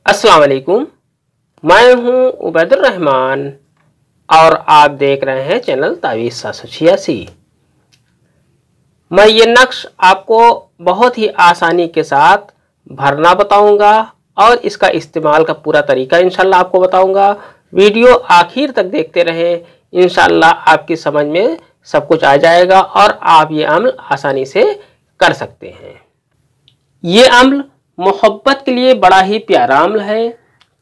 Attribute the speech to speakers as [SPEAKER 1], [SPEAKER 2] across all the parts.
[SPEAKER 1] अस्सलाम वालेकुम। मैं हूं उबैदुर रहमान और आप देख रहे हैं चैनल तावीज़ 786। मैं ये नक्श आपको बहुत ही आसानी के साथ भरना बताऊंगा और इसका इस्तेमाल का पूरा तरीका इंशाल्लाह आपको बताऊंगा। वीडियो आखिर तक देखते रहें, इंशाल्लाह आपकी समझ में सब कुछ आ जाएगा और आप ये अमल आसानी से कर सकते हैं। ये अमल मोहब्बत के लिए बड़ा ही प्यारा अमल है।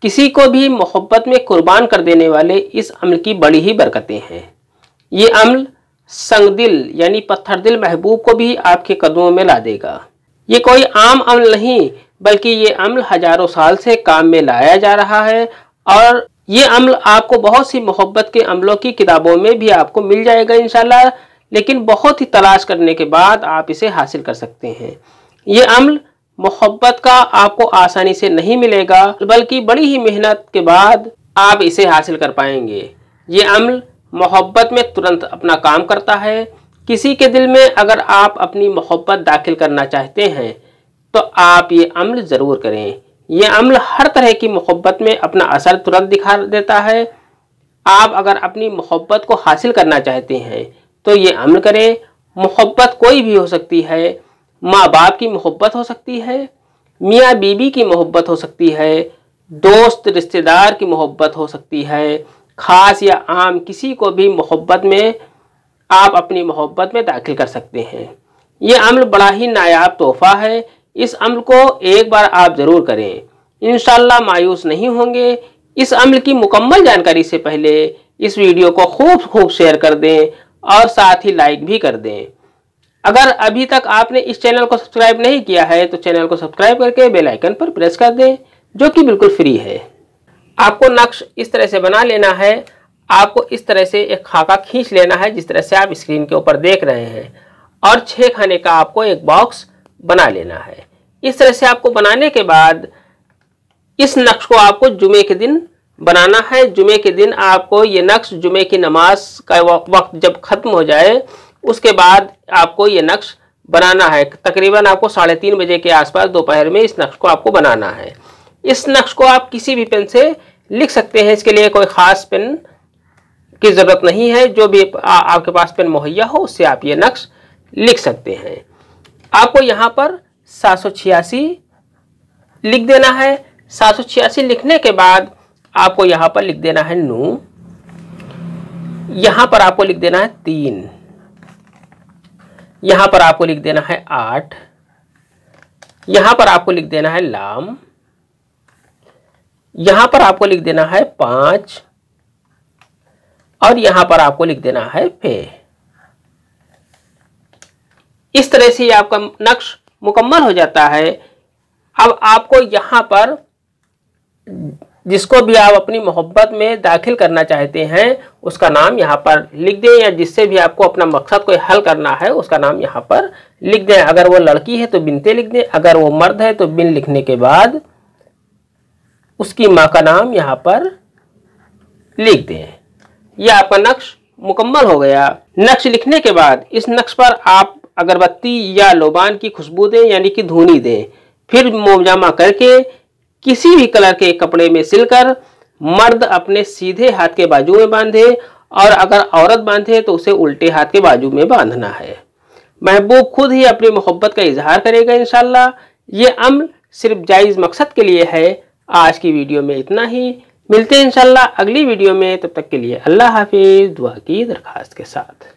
[SPEAKER 1] किसी को भी मोहब्बत में कुर्बान कर देने वाले इस अमल की बड़ी ही बरकतें हैं। ये अमल संगदिल यानी पत्थर दिल महबूब को भी आपके कदमों में ला देगा। ये कोई आम अमल नहीं, बल्कि ये अमल हजारों साल से काम में लाया जा रहा है और ये अमल आपको बहुत सी मोहब्बत के अमलों की किताबों में भी आपको मिल जाएगा इंशाल्लाह, लेकिन बहुत ही तलाश करने के बाद आप इसे हासिल कर सकते हैं। ये अमल मोहब्बत का आपको आसानी से नहीं मिलेगा, बल्कि बड़ी ही मेहनत के बाद आप इसे हासिल कर पाएंगे। ये अमल मोहब्बत में तुरंत अपना काम करता है। किसी के दिल में अगर आप अपनी मोहब्बत दाखिल करना चाहते हैं तो आप ये अमल ज़रूर करें। ये अमल हर तरह की मोहब्बत में अपना असर तुरंत दिखा देता है। आप अगर अपनी मोहब्बत को हासिल करना चाहते हैं तो ये अमल करें। मोहब्बत कोई भी हो सकती है, माँ बाप की मोहब्बत हो सकती है, मियाँ बीबी की मोहब्बत हो सकती है, दोस्त रिश्तेदार की मोहब्बत हो सकती है, ख़ास या आम किसी को भी मोहब्बत में आप अपनी मोहब्बत में दाखिल कर सकते हैं। ये अमल बड़ा ही नायाब तोहफ़ा है। इस अमल को एक बार आप ज़रूर करें, इंशाल्लाह मायूस नहीं होंगे। इस अमल की मुकम्मल जानकारी से पहले इस वीडियो को खूब शेयर कर दें और साथ ही लाइक भी कर दें। अगर अभी तक आपने इस चैनल को सब्सक्राइब नहीं किया है तो चैनल को सब्सक्राइब करके बेल आइकन पर प्रेस कर दें, जो कि बिल्कुल फ्री है। आपको नक्श इस तरह से बना लेना है। आपको इस तरह से एक खाका खींच लेना है जिस तरह से आप स्क्रीन के ऊपर देख रहे हैं, और 6 खाने का आपको एक बॉक्स बना लेना है। इस तरह से आपको बनाने के बाद इस नक्श को आपको जुमे के दिन बनाना है। जुमे के दिन आपको ये नक्श जुमे की नमाज का वक्त जब ख़त्म हो जाए उसके बाद आपको ये नक्श बनाना है। तकरीबन आपको 3:30 बजे के आसपास दोपहर में इस नक्श को आपको बनाना है। इस नक्श को आप किसी भी पेन से लिख सकते हैं। इसके लिए कोई ख़ास पेन की ज़रूरत नहीं है। जो भी आपके पास पेन मुहैया हो उससे आप ये नक्श लिख सकते हैं। आपको यहाँ पर 786 लिख देना है। 786 लिखने के बाद आपको यहाँ पर लिख देना है 9। यहाँ पर आपको लिख देना है 3। यहाँ पर आपको लिख देना है 8। यहाँ पर आपको लिख देना है लाम। यहाँ पर आपको लिख देना है 5 और यहाँ पर आपको लिख देना है फे। इस तरह से आपका नक्श मुकम्मल हो जाता है। अब आपको यहाँ पर जिसको भी आप अपनी मोहब्बत में दाखिल करना चाहते हैं उसका नाम यहाँ पर लिख दें, या जिससे भी आपको अपना मकसद को हल करना है उसका नाम यहाँ पर लिख दें। अगर वो लड़की है तो बिनते लिख दें, अगर वो मर्द है तो बिन लिखने के बाद उसकी माँ का नाम यहाँ पर लिख दें। यह आपका नक्श मुकम्मल हो गया। नक्श लिखने के बाद इस नक्श पर आप अगरबत्ती या लोबान की खुशबू दें, यानी कि धूनी दें। फिर मोमजामा करके किसी भी कलर के कपड़े में सिलकर मर्द अपने सीधे हाथ के बाजू में बांधे, और अगर औरत बांधे तो उसे उल्टे हाथ के बाजू में बांधना है। महबूब खुद ही अपनी मोहब्बत का इजहार करेगा इंशाल्लाह। ये अमल सिर्फ जायज़ मकसद के लिए है। आज की वीडियो में इतना ही। मिलते हैं इंशाल्लाह अगली वीडियो में। तब तक के लिए अल्लाह हाफिज़, दुआ की दरख्वास्त के साथ।